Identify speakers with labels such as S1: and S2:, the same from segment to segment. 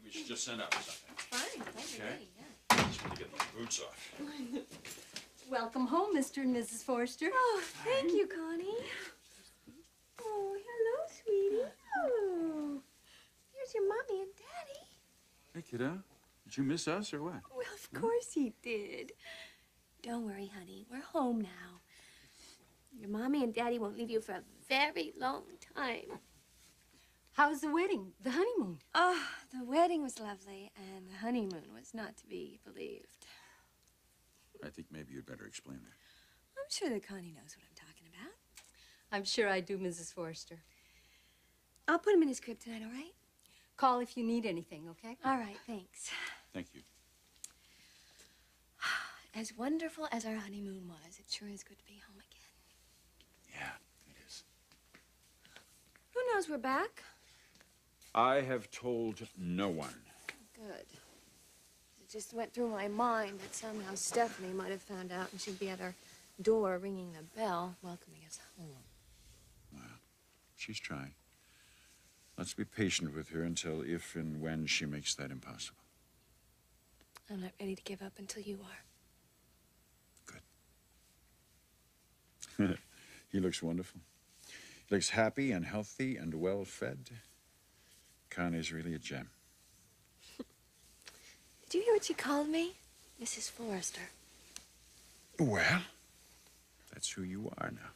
S1: we should just send out something.
S2: Fine,
S1: okay?
S2: Yeah.
S1: Just want to get my boots off.
S2: Welcome home, Mr. and Mrs. Forrester.
S3: Oh, thank you, Connie. Oh, hello, sweetie. Oh, here's your mommy and daddy.
S1: Hey, kiddo. Did you miss us or what?
S3: Well, of course he did. Don't worry, honey. We're home now. Your mommy and daddy won't leave you for a very long time.
S2: How's the wedding, the honeymoon?
S3: Oh, the wedding was lovely, and the honeymoon was not to be believed.
S1: I think maybe you'd better explain that.
S3: I'm sure that Connie knows what I'm talking about.
S2: I'm sure I do, Mrs. Forrester.
S3: I'll put him in his crib tonight, all right?
S2: Call if you need anything, okay?
S3: All right, thanks.
S1: Thank you.
S3: As wonderful as our honeymoon was, it sure is good to be home again.
S1: Yeah, it is.
S3: Who knows we're back?
S1: I have told no one.
S3: Good. It just went through my mind that somehow Stephanie might have found out and she'd be at our door ringing the bell, welcoming us home.
S1: Well, she's trying. Let's be patient with her until if and when she makes that impossible.
S3: I'm not ready to give up until you are.
S1: Good. He looks wonderful. He looks happy and healthy and well-fed. Connie's really a gem.
S3: Did you hear what she called me? Mrs. Forrester.
S1: Well, that's who you are now.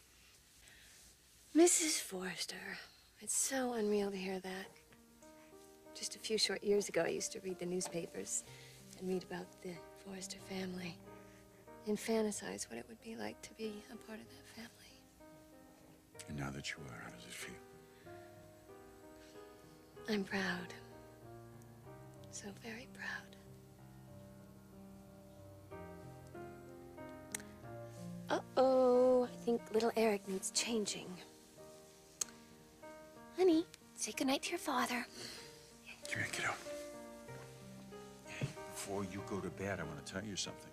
S3: Mrs. Forrester. It's so unreal to hear that. Just a few short years ago, I used to read the newspapers and read about the Forrester family and fantasize what it would be like to be a part of that family.
S1: And now that you are, how does it feel?
S3: I'm proud. So very proud. Uh-oh, I think little Eric needs changing. Honey, say goodnight to your father.
S1: Come here, kiddo. Hey, before you go to bed, I want to tell you something.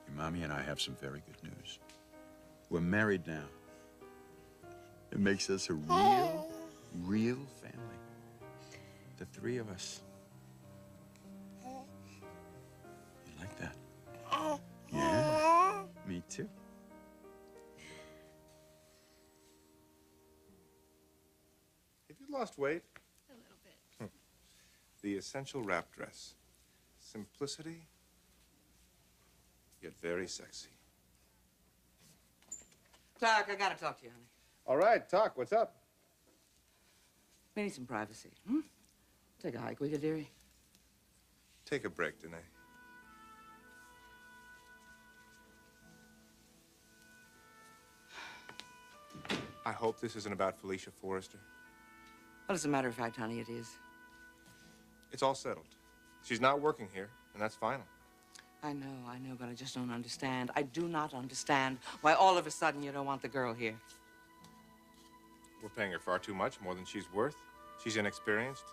S1: Your mommy and I have some very good news. We're married now. It makes us a real family. The three of us. You like that? Yeah, me too.
S4: Have you lost weight?
S3: A little bit.
S4: The essential wrap dress. Simplicity, yet very sexy.
S5: Clarke, I gotta talk to you, honey.
S4: All right, talk. What's up?
S5: We need some privacy. Take a hike, will you, dearie?
S4: Take a break, Danae. I hope this isn't about Felicia Forrester.
S5: Well, as a matter of fact, honey, it is.
S4: It's all settled. She's not working here, and that's final.
S5: I know, but I just don't understand. I do not understand why all of a sudden you don't want the girl here.
S4: We're paying her far too much, more than she's worth. She's inexperienced,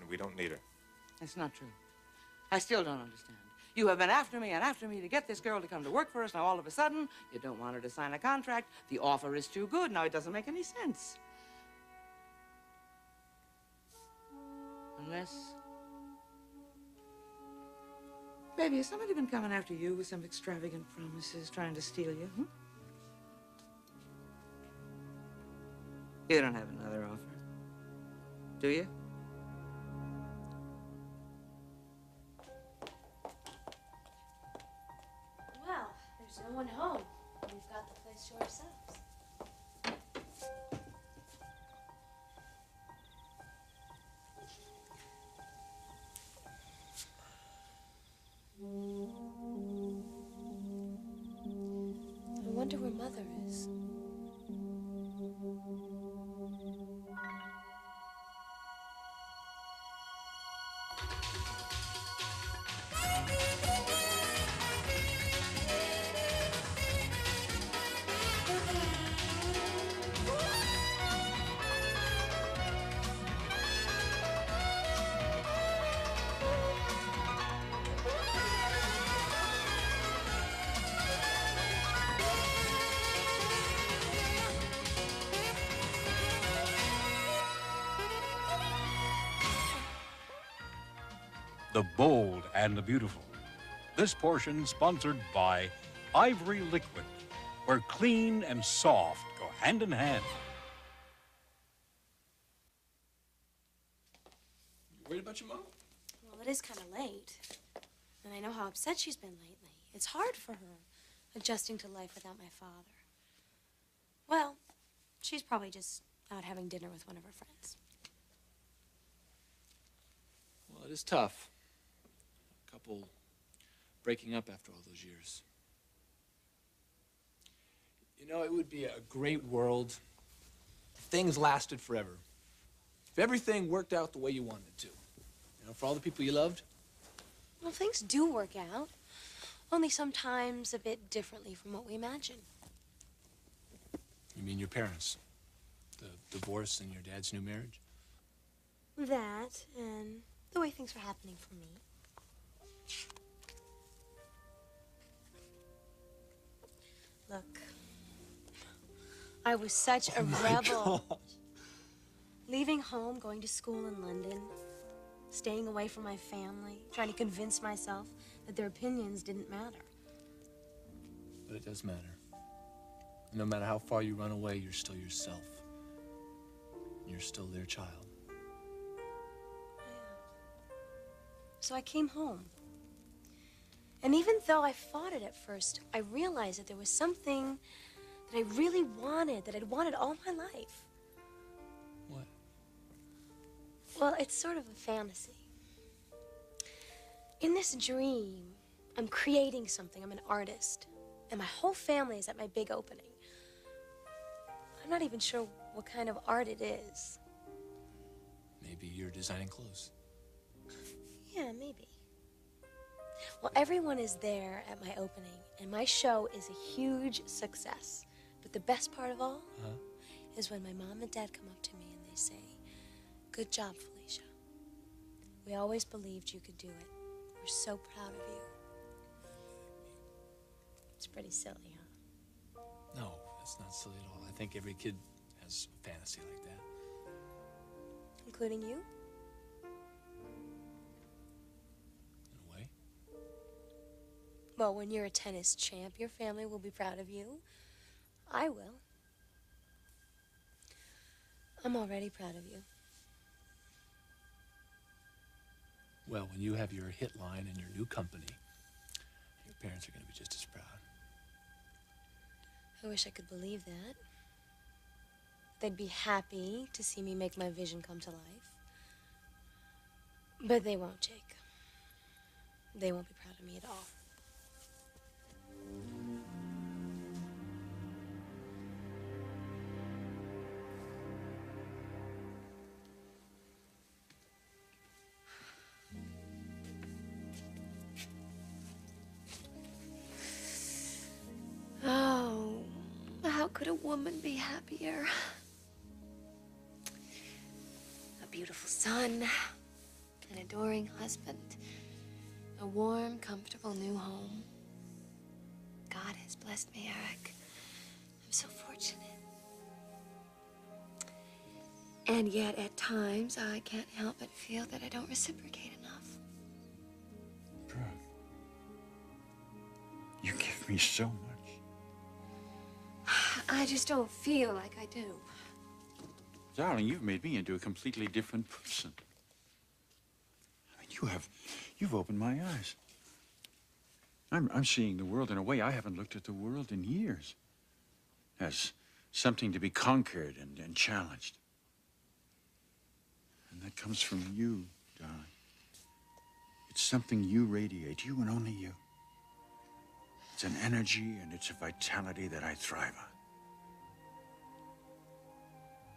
S4: and we don't need her.
S5: That's not true. I still don't understand. You have been after me and after me to get this girl to come to work for us. Now, all of a sudden, you don't want her to sign a contract. The offer is too good. Now, it doesn't make any sense. Unless... Baby, has somebody been coming after you with some extravagant promises, trying to steal you, You don't have another offer, do you?
S3: Well, there's no one home. We've got the place to ourselves. I wonder where Mother is.
S6: the bold and the beautiful. This portion sponsored by Ivory Liquid, where clean and soft go hand in hand.
S7: You worried about your mom?
S8: Well, it is kind of late. And I know how upset she's been lately. It's hard for her, adjusting to life without my father. Well, she's probably just out having dinner with one of her friends.
S7: Well, it is tough. A couple breaking up after all those years. You know, it would be a great world if things lasted forever. If everything worked out the way you wanted it to. You know, for all the people you loved.
S8: Well, things do work out. Only sometimes a bit differently from what we imagine.
S7: You mean your parents? The divorce and your dad's new marriage?
S8: That, and the way things were happening for me. Look, I was such a rebel.
S7: God.
S8: Leaving home, going to school in London, staying away from my family, trying to convince myself that their opinions didn't matter.
S7: But it does matter. And no matter how far you run away, you're still yourself. You're still their child.
S8: So I came home. And even though I fought it at first, I realized that there was something that I really wanted, that I'd wanted all my life.
S7: What?
S8: Well, it's sort of a fantasy. In this dream, I'm creating something. I'm an artist. And my whole family is at my big opening. I'm not even sure what kind of art it is.
S7: Maybe you're designing clothes.
S8: Yeah, maybe. Well, everyone is there at my opening, and my show is a huge success. But the best part of all is when my mom and dad come up to me and they say, "Good job, Felicia. We always believed you could do it. We're so proud of you." It's pretty silly, huh?
S7: No, that's not silly at all. I think every kid has a fantasy like that.
S8: Including you?
S7: In a way.
S8: Well, when you're a tennis champ, your family will be proud of you. I will. I'm already proud of you.
S7: Well, when you have your hit line and your new company, your parents are going to be just as proud.
S8: I wish I could believe that. They'd be happy to see me make my vision come to life. But they won't, Jake. They won't be proud of me at all. Oh, how could a woman be happier? A beautiful son, an adoring husband, a warm, comfortable new home. God has blessed me, Eric. I'm so fortunate. And yet, at times, I can't help but feel that I don't reciprocate enough.
S1: Brooke, you give me so much.
S8: I just don't feel like I do.
S1: Darling, you've made me into a completely different person. I mean, you've opened my eyes. I'm seeing the world in a way I haven't looked at the world in years. As something to be conquered and challenged. And that comes from you, darling. It's something you radiate, you and only you. It's an energy and it's a vitality that I thrive on.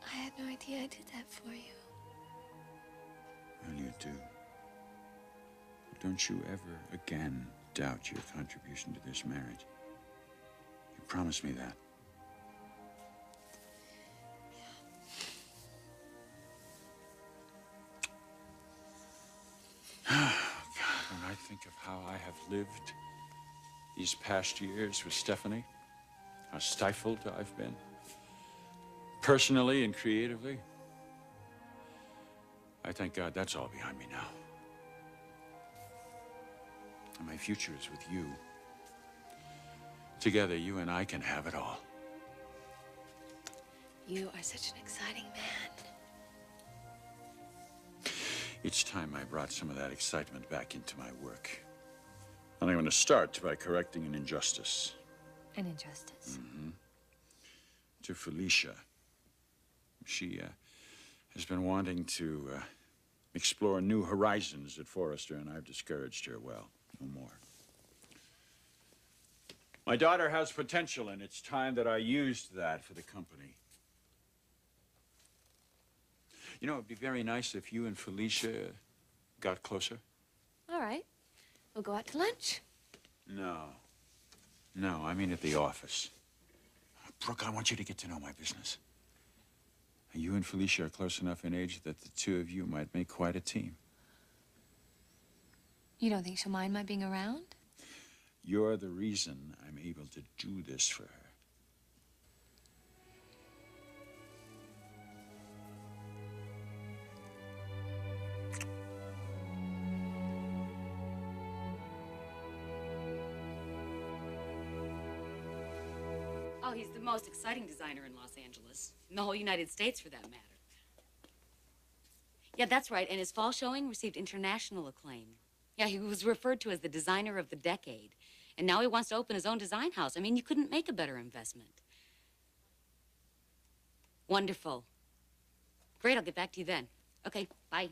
S8: I had no idea I did that for you.
S1: Well, you do. But don't you ever again doubt your contribution to this marriage. You promised me that. Oh, God, when I think of how I have lived these past years with Stephanie, how stifled I've been, personally and creatively, I thank God that's all behind me now. And my future is with you. Together, you and I can have it all.
S3: You are such an exciting man.
S1: Each time I brought some of that excitement back into my work. And I'm going to start by correcting an injustice.
S3: An injustice?
S1: Mm-hmm. To Felicia. She has been wanting to explore new horizons at Forrester, and I've discouraged her. Well, no more. My daughter has potential, and it's time that I used that for the company. You know, it'd be very nice if you and Felicia got closer.
S3: All right. We'll go out to lunch.
S1: No. No, I mean at the office. Brooke, I want you to get to know my business. You and Felicia are close enough in age that the two of you might make quite a team.
S3: You don't think she'll mind my being around?
S1: You're the reason I'm able to do this for her.
S9: Oh, he's the most exciting designer in Los Angeles. In the whole United States, for that matter. Yeah, that's right. And his fall showing received international acclaim. Yeah, he was referred to as the designer of the decade. And now he wants to open his own design house. I mean, you couldn't make a better investment. Wonderful. Great, I'll get back to you then. Okay, bye.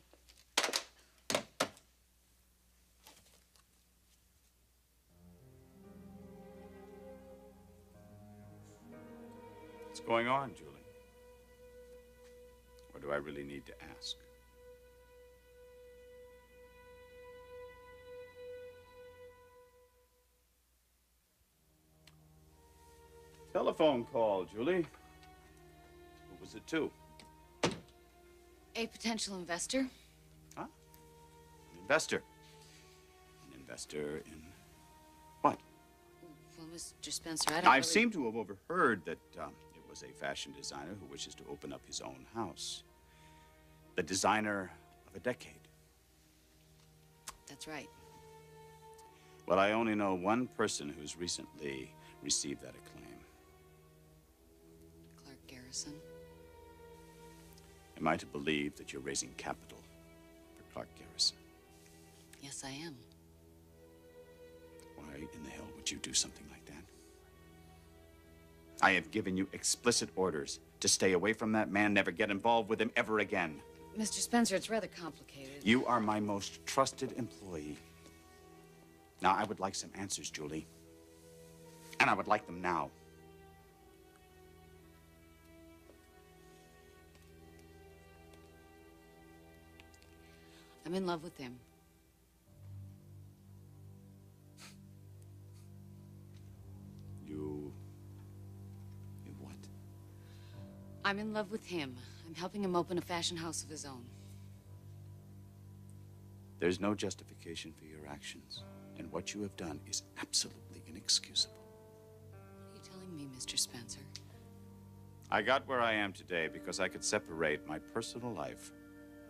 S10: What's going on, Julie? Or do I really need to ask? Telephone call, Julie. Who was it to?
S9: A potential investor?
S10: Huh? An investor. An investor in what?
S9: Well, Mr. Spencer, I don't
S10: I
S9: really...
S10: seem to have overheard that it was a fashion designer who wishes to open up his own house. The designer of a decade.
S9: That's right.
S10: Well, I only know one person who's recently received that acclaim.
S9: Clarke Garrison.
S10: Am I to believe that you're raising capital for Clarke Garrison?
S9: Yes, I am.
S10: Why in the hell would you do something like that? I have given you explicit orders to stay away from that man, never get involved with him ever again.
S9: Mr. Spencer, it's rather complicated.
S10: You are my most trusted employee. Now, I would like some answers, Julie. And I would like them now.
S9: I'm in love with him.
S10: You what?
S9: I'm in love with him. I'm helping him open a fashion house of his own.
S10: There's no justification for your actions. And what you have done is absolutely inexcusable.
S9: What are you telling me, Mr. Spencer?
S10: I got where I am today because I could separate my personal life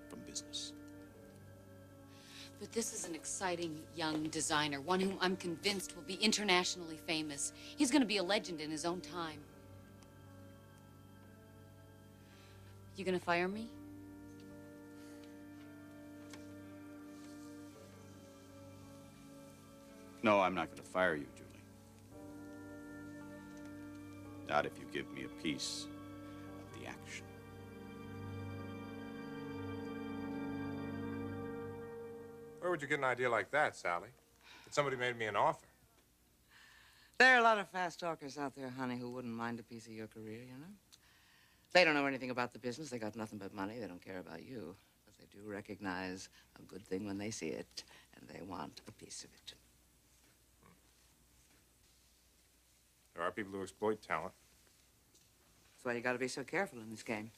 S10: from business.
S9: But this is an exciting young designer, one whom I'm convinced will be internationally famous. He's going to be a legend in his own time. You going to fire me?
S10: No, I'm not going to fire you, Julie. Not if you give me a piece of the action.
S4: Where would you get an idea like that, Sally? If somebody made me an offer.
S5: There are a lot of fast talkers out there, honey, who wouldn't mind a piece of your career, you know? They don't know anything about the business. They got nothing but money. They don't care about you. But they do recognize a good thing when they see it, and they want a piece of it.
S4: There are people who exploit talent.
S5: That's why you gotta be so careful in this game.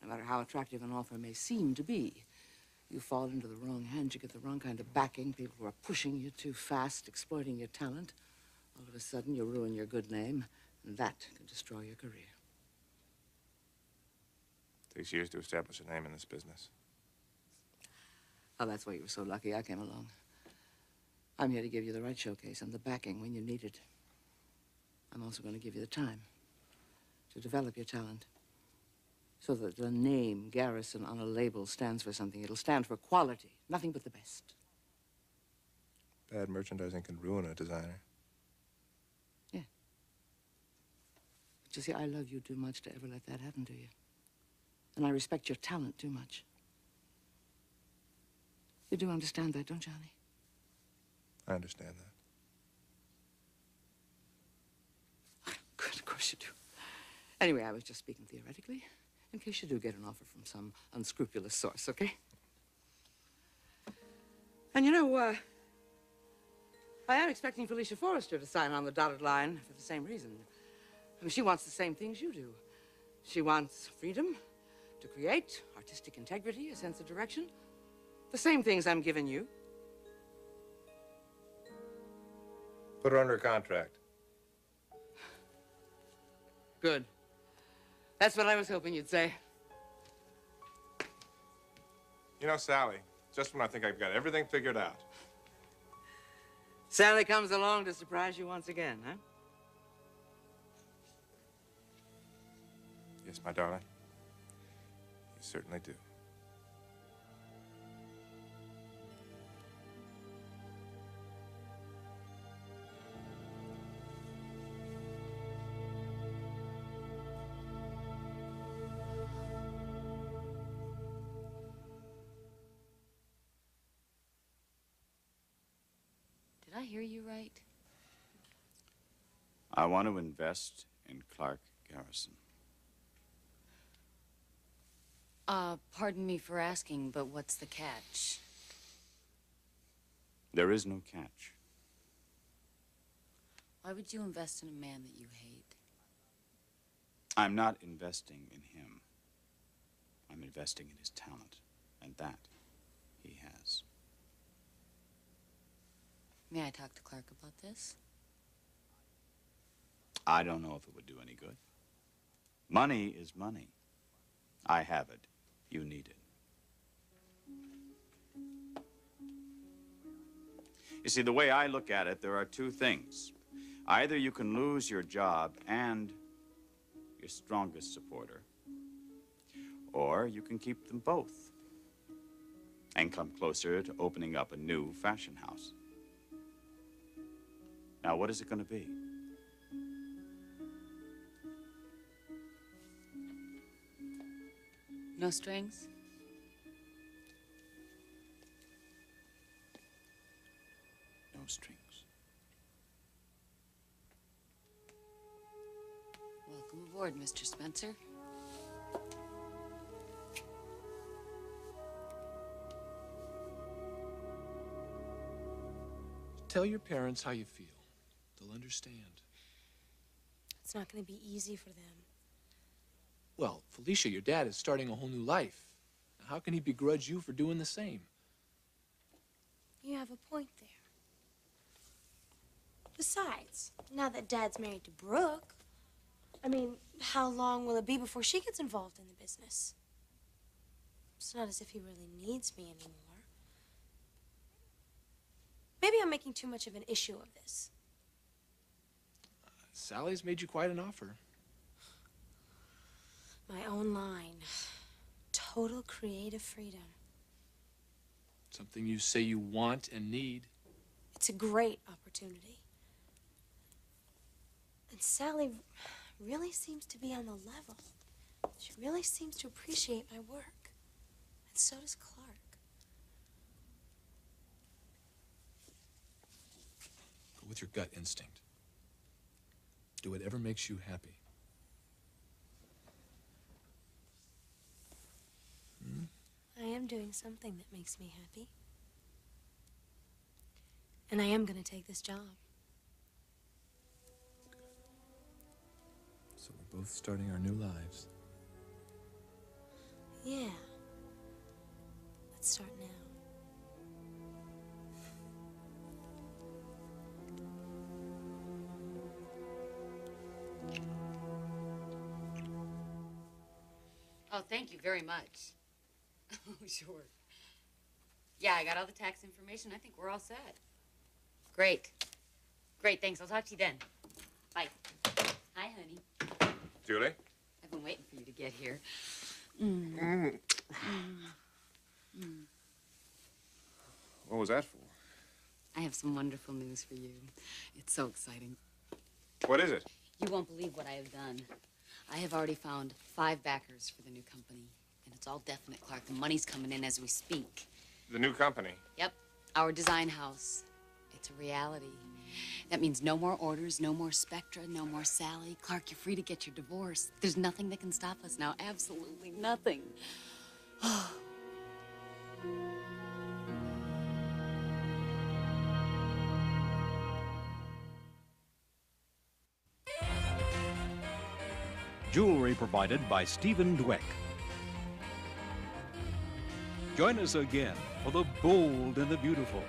S5: No matter how attractive an offer may seem to be, you fall into the wrong hands, you get the wrong kind of backing, people who are pushing you too fast, exploiting your talent. All of a sudden, you ruin your good name, and that can destroy your career.
S4: It takes years to establish a name in this business.
S5: Oh, that's why you were so lucky I came along. I'm here to give you the right showcase and the backing when you need it. I'm also going to give you the time to develop your talent so that the name Garrison on a label stands for something. It'll stand for quality, nothing but the best.
S4: Bad merchandising can ruin a designer.
S5: Yeah. But you see, I love you too much to ever let that happen to you. And I respect your talent too much. You do understand that, don't you, honey?
S4: I understand that.
S5: Good, of course you do. Anyway, I was just speaking theoretically, in case you do get an offer from some unscrupulous source, okay? And you know, I am expecting Felicia Forrester to sign on the dotted line for the same reason. I mean, she wants the same things you do. She wants freedom to create, artistic integrity, a sense of direction. The same things I'm giving you.
S4: Put her under contract.
S5: Good. That's what I was hoping you'd say.
S4: You know, Sally, just when I think I've got everything figured out.
S5: Sally comes along to surprise you once again, huh?
S4: Yes, my darling. You certainly do.
S9: Did I hear you right?
S10: I want to invest in Clarke Garrison.
S9: Pardon me for asking, but what's the catch?
S10: There is no catch.
S9: Why would you invest in a man that you hate?
S10: I'm not investing in him. I'm investing in his talent, and that he has.
S9: May I talk to Clarke about this?
S10: I don't know if it would do any good. Money is money. I have it. You need it. You see, the way I look at it, there are two things. Either you can lose your job and your strongest supporter, or you can keep them both and come closer to opening up a new fashion house. Now, what is it going to be?
S9: No strings?
S10: No strings.
S9: Welcome aboard, Mr. Spencer.
S7: Tell your parents how you feel. They'll understand.
S8: It's not going to be easy for them.
S7: Well, Felicia, your dad is starting a whole new life. How can he begrudge you for doing the same?
S8: You have a point there. Besides, now that Dad's married to Brooke, I mean, how long will it be before she gets involved in the business? It's not as if he really needs me anymore. Maybe I'm making too much of an issue of this.
S7: Sally's made you quite an offer.
S8: My own line. Total creative freedom.
S7: Something you say you want and need.
S8: It's a great opportunity. And Sally really seems to be on the level. She really seems to appreciate my work. And so does Clarke.
S7: Go with your gut instinct. Do whatever makes you happy.
S8: I am doing something that makes me happy. And I am going to take this job.
S7: So we're both starting our new lives.
S8: Yeah. Let's start now.
S9: Oh, thank you very much. Oh, sure. Yeah, I got all the tax information. I think we're all set. Great. Great, thanks. I'll talk to you then. Bye. Hi, honey.
S4: Julie?
S9: I've been waiting for you to get here.
S4: What was that for?
S9: I have some wonderful news for you. It's so exciting.
S4: What is it?
S9: You won't believe what I have done. I have already found 5 backers for the new company. And it's all definite, Clarke. The money's coming in as we speak.
S4: The new company?
S9: Yep, our design house. It's a reality. That means no more orders, no more Spectra, no more Sally. Clarke, you're free to get your divorce. There's nothing that can stop us now. Absolutely nothing.
S6: Jewelry provided by Stephen Dweck. Join us again for the bold and the beautiful